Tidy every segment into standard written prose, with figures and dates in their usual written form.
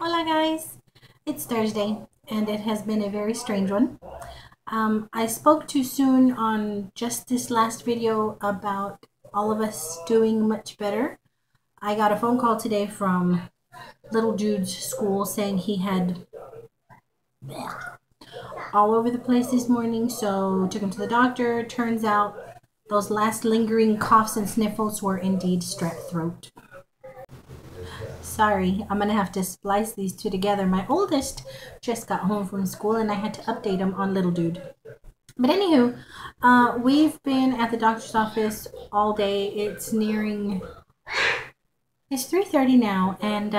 Hola guys, it's Thursday and it has been a very strange one. I spoke too soon on just this last video about all of us doing much better. I got a phone call today from little dude's school saying he had all over the place this morning, so took him to the doctor. Turns out those last lingering coughs and sniffles were indeed strep throat. Sorry, I'm gonna have to splice these two together. My oldest just got home from school and I had to update him on little dude. But anywho, we've been at the doctor's office all day. It's 3:30 now, and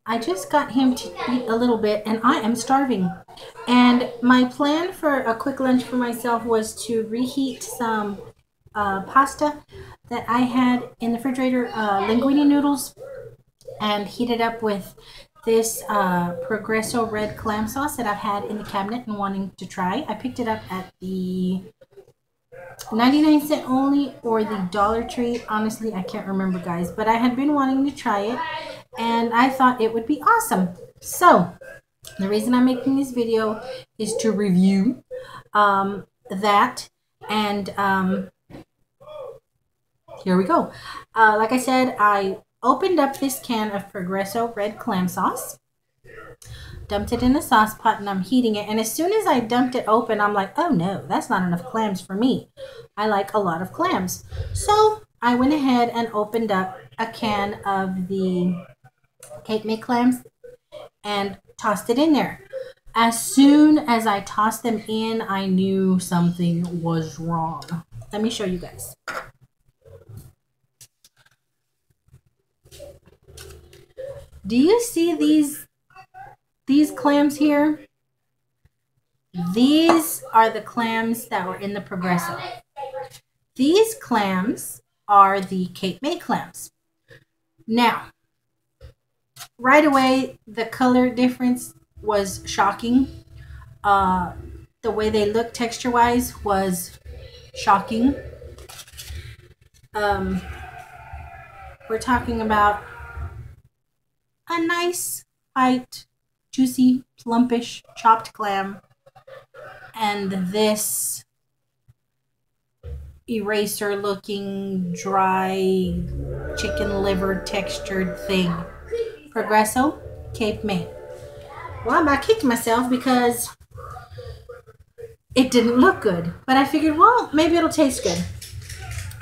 I just got him to eat a little bit and I am starving. And my plan for a quick lunch for myself was to reheat some pasta that I had in the refrigerator, linguine noodles, and heat it up with this Progresso red clam sauce that I've had in the cabinet and wanting to try. I picked it up at the 99-cent only or the Dollar Tree. Honestly, I can't remember, guys, but I had been wanting to try it and I thought it would be awesome. So the reason I'm making this video is to review that, and here we go. Like I said, I opened up this can of Progresso red clam sauce, dumped it in the sauce pot, and I'm heating it. And as soon as I dumped it open, I'm like, oh no, that's not enough clams for me. I like a lot of clams. So I went ahead and opened up a can of the Cape May clams and tossed it in there. As soon as I tossed them in, I knew something was wrong. Let me show you guys. Do you see these clams here? These are the clams that were in the Progresso. These clams are the Cape May clams. Now, right away, the color difference was shocking. The way they look texture-wise was shocking. We're talking about a nice, white, juicy, plumpish, chopped clam, and this eraser-looking, dry, chicken liver textured thing. Progresso Cape May. Well, I kicked myself because it didn't look good, but I figured, well, maybe it'll taste good.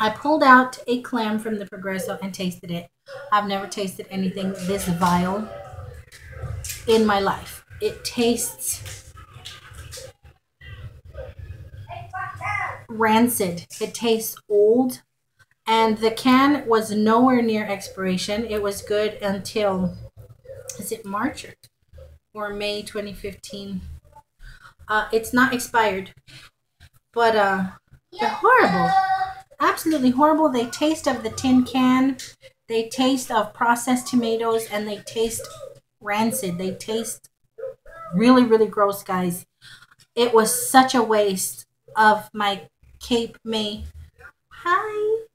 I pulled out a clam from the Progresso and tasted it. I've never tasted anything this vile in my life. It tastes rancid. It tastes old. And the can was nowhere near expiration. It was good until, is it March or May 2015? It's not expired. But they're horrible. Absolutely horrible. They taste of the tin can. They taste of processed tomatoes, and they taste rancid. They taste really, really gross, guys. It was such a waste of my Cape May. Hi.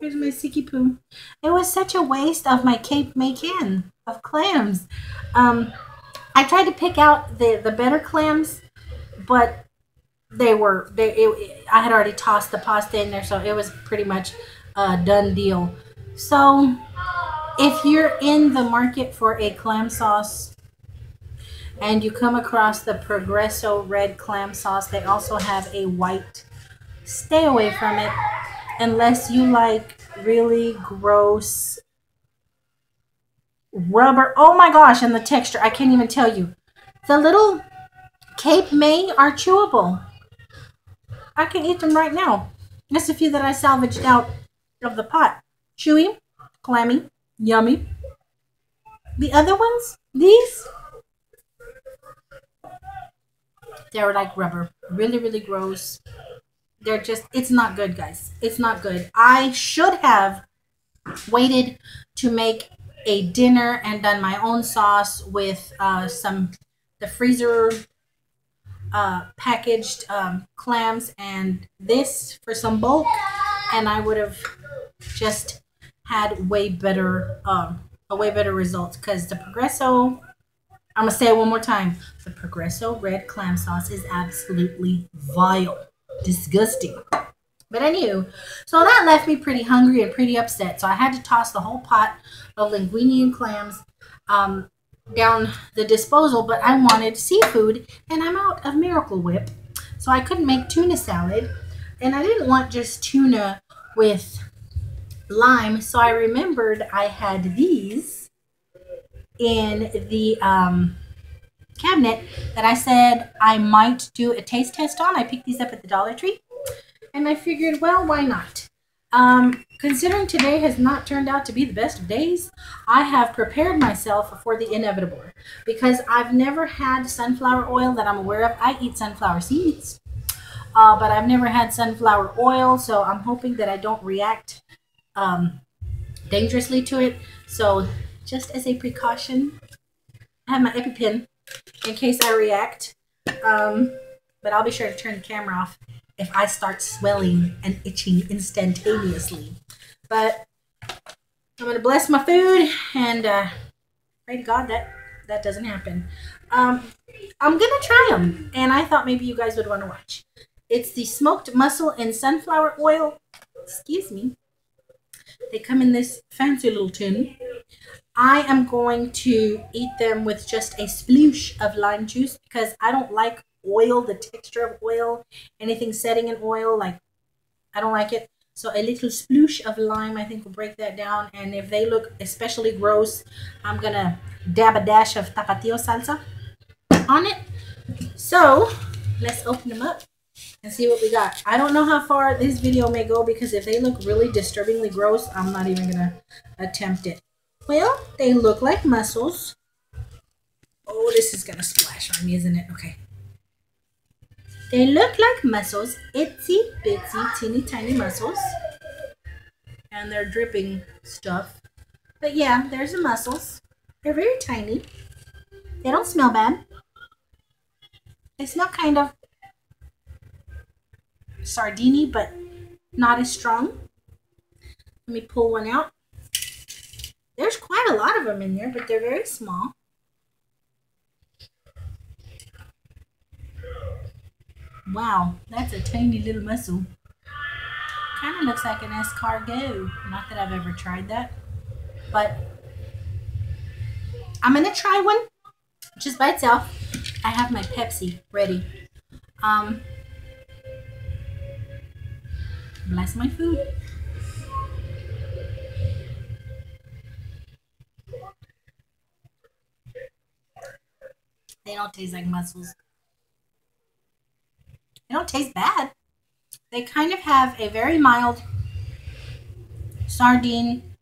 Here's my sicky poo. It was such a waste of my Cape May can of clams. I tried to pick out the better clams, but I had already tossed the pasta in there, so it was pretty much a done deal. So if you're in the market for a clam sauce and you come across the Progresso red clam sauce, they also have a white. Stay away from it unless you like really gross rubber. Oh my gosh, and the texture, I can't even tell you. The little Cape May are chewable. I can eat them right now. Just a few that I salvaged out of the pot. Chewy, clammy, yummy. The other ones, these, they're like rubber. Really, really gross. They're just, it's not good, guys. It's not good. I should have waited to make a dinner and done my own sauce with the freezer packaged clams and this for some bulk, and I would have just had way better a way better result because the Progresso, I'm going to say it one more time. The Progresso red clam sauce is absolutely vile. Disgusting. But anywho, so that left me pretty hungry and pretty upset. So I had to toss the whole pot of linguine and clams um, down the disposal. But I wanted seafood, and I'm out of Miracle Whip. So I couldn't make tuna salad. And I didn't want just tuna with lime. So I remembered I had these in the cabinet that I said I might do a taste test on. I picked these up at the Dollar Tree. And I figured, well, why not? Considering today has not turned out to be the best of days, I have prepared myself for the inevitable because I've never had sunflower oil that I'm aware of. I eat sunflower seeds, but I've never had sunflower oil, so I'm hoping that I don't react dangerously to it. So just as a precaution, I have my EpiPen in case I react, but I'll be sure to turn the camera off if I start swelling and itching instantaneously. But I'm going to bless my food and pray to God that doesn't happen. I'm going to try them, and I thought maybe you guys would want to watch. It's the smoked mussel in sunflower oil. Excuse me. They come in this fancy little tin. I am going to eat them with just a sploosh of lime juice because I don't like oil, the texture of oil, anything setting in oil, like I don't like it. So a little sploosh of lime I think will break that down. And if they look especially gross, I'm gonna dab a dash of tapatio salsa on it. So let's open them up and see what we got. I don't know how far this video may go because if they look really disturbingly gross, I'm not even gonna attempt it. Well, they look like mussels. Oh, this is gonna splash on me, isn't it? Okay. They look like mussels, itsy bitsy teeny tiny mussels, and they're dripping stuff. But yeah, there's the mussels. They're very tiny. They don't smell bad. They smell kind of sardine-y, but not as strong. Let me pull one out. There's quite a lot of them in there, but they're very small. Wow, that's a tiny little mussel. Kind of looks like an escargot. Not that I've ever tried that, but I'm gonna try one just by itself. I have my Pepsi ready. Bless my food. They don't taste like mussels. They don't taste bad. They kind of have a very mild sardine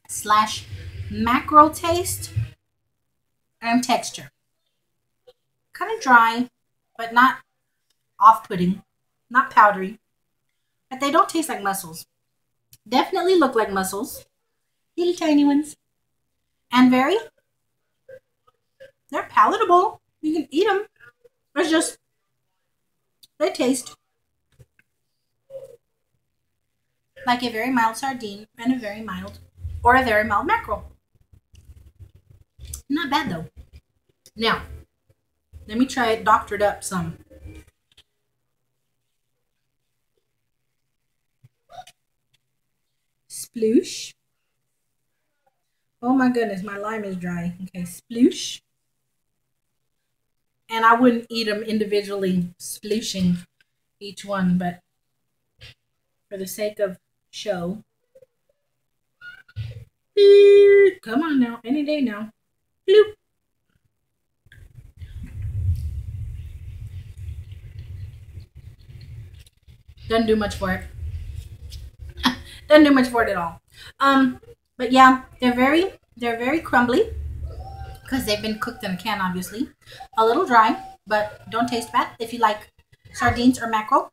slash mackerel taste and texture. Kind of dry, but not off-putting, not powdery. But they don't taste like mussels. Definitely look like mussels. Little tiny ones. And they're palatable. You can eat them. It's just, they taste like a very mild sardine and a very mild mackerel. Not bad though. Now, let me try it doctored up some. Sploosh. Oh my goodness, my lime is dry. Okay, sploosh. And I wouldn't eat them individually, splooshing each one, but for the sake of show. Come on now, any day now. Bloop. Doesn't do much for it. Doesn't do much for it at all. But yeah, they're very crumbly because they've been cooked in a can, obviously. A little dry, but don't taste bad. If you like sardines or mackerel,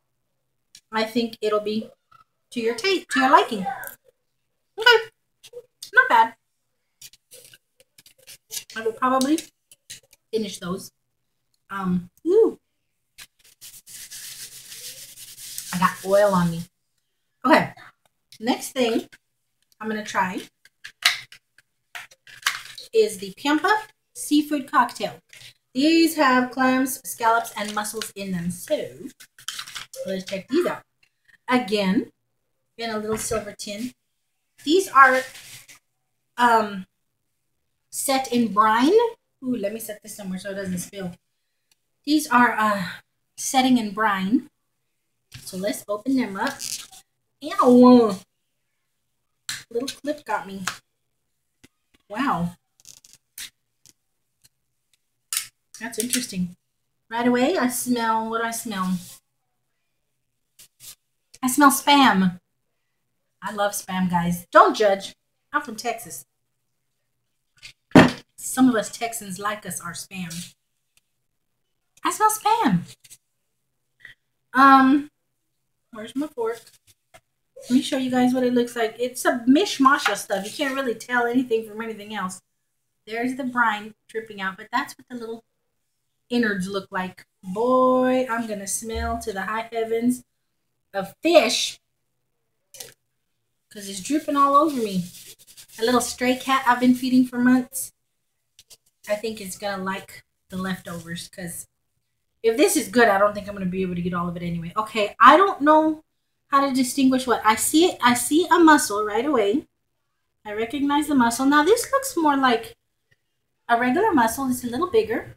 I think it'll be to your taste, to your liking. Okay, not bad. I will probably finish those. Ooh. I got oil on me. Okay, next thing I'm gonna try is the Pampa Seafood Cocktail. These have clams, scallops, and mussels in them. So let's check these out. Again, in a little silver tin. These are set in brine. Ooh, let me set this somewhere so it doesn't spill. These are setting in brine. So let's open them up. Ew. Little clip got me. Wow. That's interesting. Right away, I smell, what do I smell? I smell Spam. I love Spam, guys. Don't judge. I'm from Texas. Some of us Texans like us our Spam. I smell Spam. Where's my fork? Let me show you guys what it looks like. It's a mishmash of stuff. You can't really tell anything from anything else. There's the brine dripping out, but that's what the little innards look like. Boy, I'm gonna smell to the high heavens of fish because it's dripping all over me. A little stray cat I've been feeding for months. I think it's gonna like the leftovers because if this is good, I don't think I'm gonna be able to get all of it anyway. Okay, I don't know how to distinguish what I see. I see a mussel right away. I recognize the mussel. Now this looks more like a regular mussel. It's a little bigger.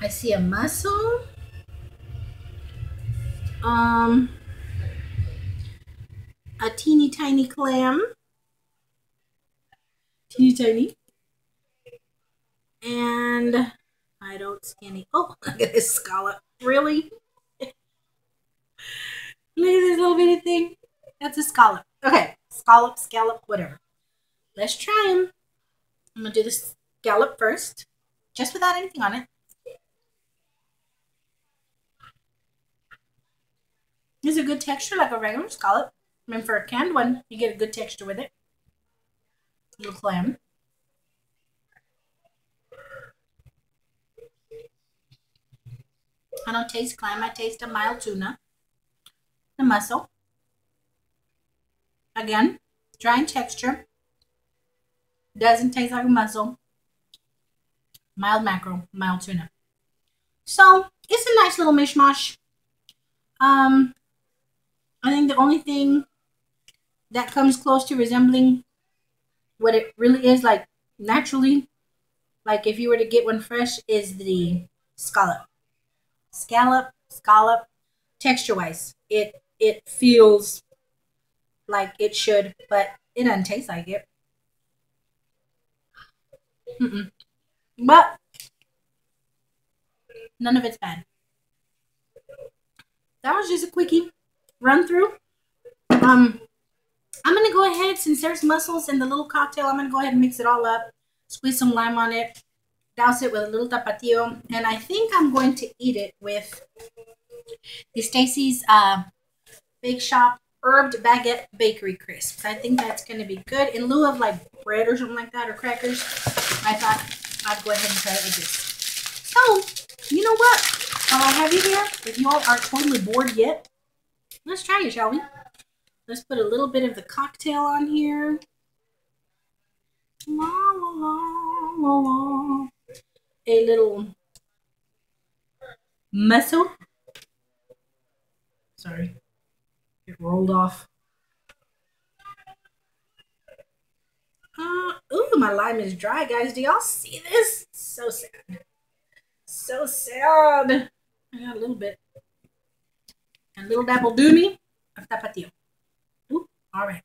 I see a mussel. A teeny tiny clam. Teeny tiny. And I don't see any. Oh, look at this scallop. Really? Look at this little bitty thing. That's a scallop. Okay. Scallop, scallop, whatever. Let's try them. I'm going to do the scallop first. Just without anything on it. It's a good texture like a regular scallop. I mean, for a canned one, you get a good texture with it. Little clam. I don't taste clam. I taste a mild tuna. The mussel. Again, dry in texture. Doesn't taste like a mussel. Mild mackerel, mild tuna. So, it's a nice little mishmash. I think the only thing that comes close to resembling what it really is, like naturally, like if you were to get one fresh, is the scallop. Scallop, texture-wise, it feels like it should, but it doesn't taste like it. But none of it's bad. That was just a quickie run through. I'm gonna go ahead, since there's mussels in the little cocktail, I'm gonna go ahead and mix it all up, squeeze some lime on it, douse it with a little tapatio, and I think I'm going to eat it with the Stacy's Bake Shop Herbed Baguette Bakery Crisps. I think that's going to be good. In lieu of like bread or something like that, or crackers, I thought I'd go ahead and try it with this. So, you know what? While I have you here, if you all aren't totally bored yet, let's try it, shall we? Let's put a little bit of the cocktail on here. La, la, la, la, la. A little mussel. Sorry. It rolled off. Ooh, my lime is dry, guys. Do y'all see this? So sad. So sad. I got a little bit. And a little dabble do me of tapatio. Ooh, all right.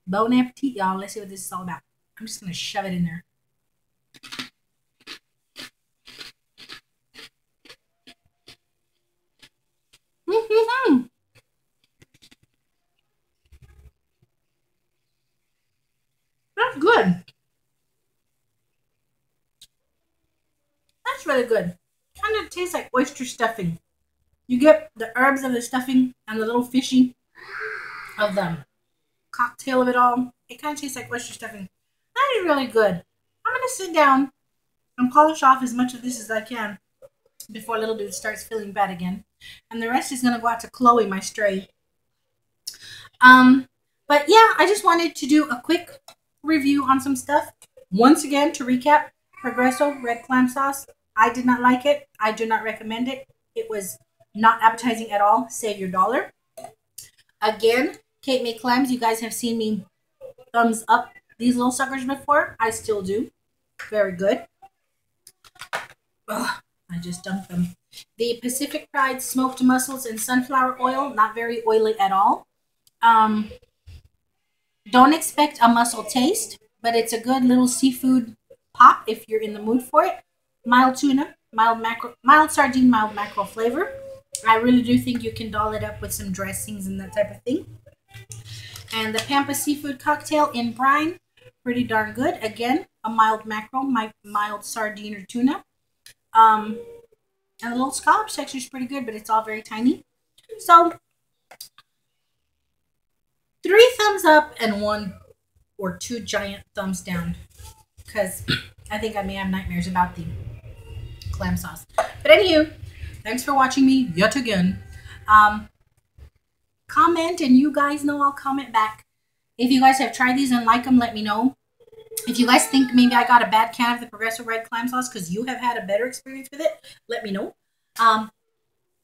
Bon appetit, y'all. Let's see what this is all about. I'm just going to shove it in there. That's good. That's really good. Kind of tastes like oyster stuffing. You get the herbs of the stuffing and the little fishy of the cocktail of it all. It kind of tastes like oyster stuffing. That is really good. I'm going to sit down and polish off as much of this as I can before little dude starts feeling bad again. And the rest is going to go out to Chloe, my stray. But yeah, I just wanted to do a quick review on some stuff. Once again, to recap, Progresso red clam sauce. I did not like it. I do not recommend it. It was not appetizing at all. Save your dollar. Again, Kate May clams. You guys have seen me thumbs up these little suckers before. I still do. Very good. Ugh, I just dumped them. The Pacific Pride smoked mussels in sunflower oil. Not very oily at all. Don't expect a mussel taste, but it's a good little seafood pop if you're in the mood for it. Mild tuna, mild mackerel, mild sardine, mild mackerel flavor. I really do think you can doll it up with some dressings and that type of thing. And the Pampa seafood cocktail in brine, pretty darn good. Again, a mild mackerel, mild sardine or tuna. And the little scallop texture is pretty good, but it's all very tiny. So 3 thumbs up and 1 or 2 giant thumbs down, because I think I may have nightmares about the clam sauce. But anywho, thanks for watching me yet again. Comment, and you guys know I'll comment back. If you guys have tried these and like them, let me know. If you guys think maybe I got a bad can of the Progresso red clam sauce because you have had a better experience with it, let me know.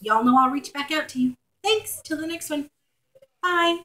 Y'all know I'll reach back out to you. Thanks. Till the next one. Bye.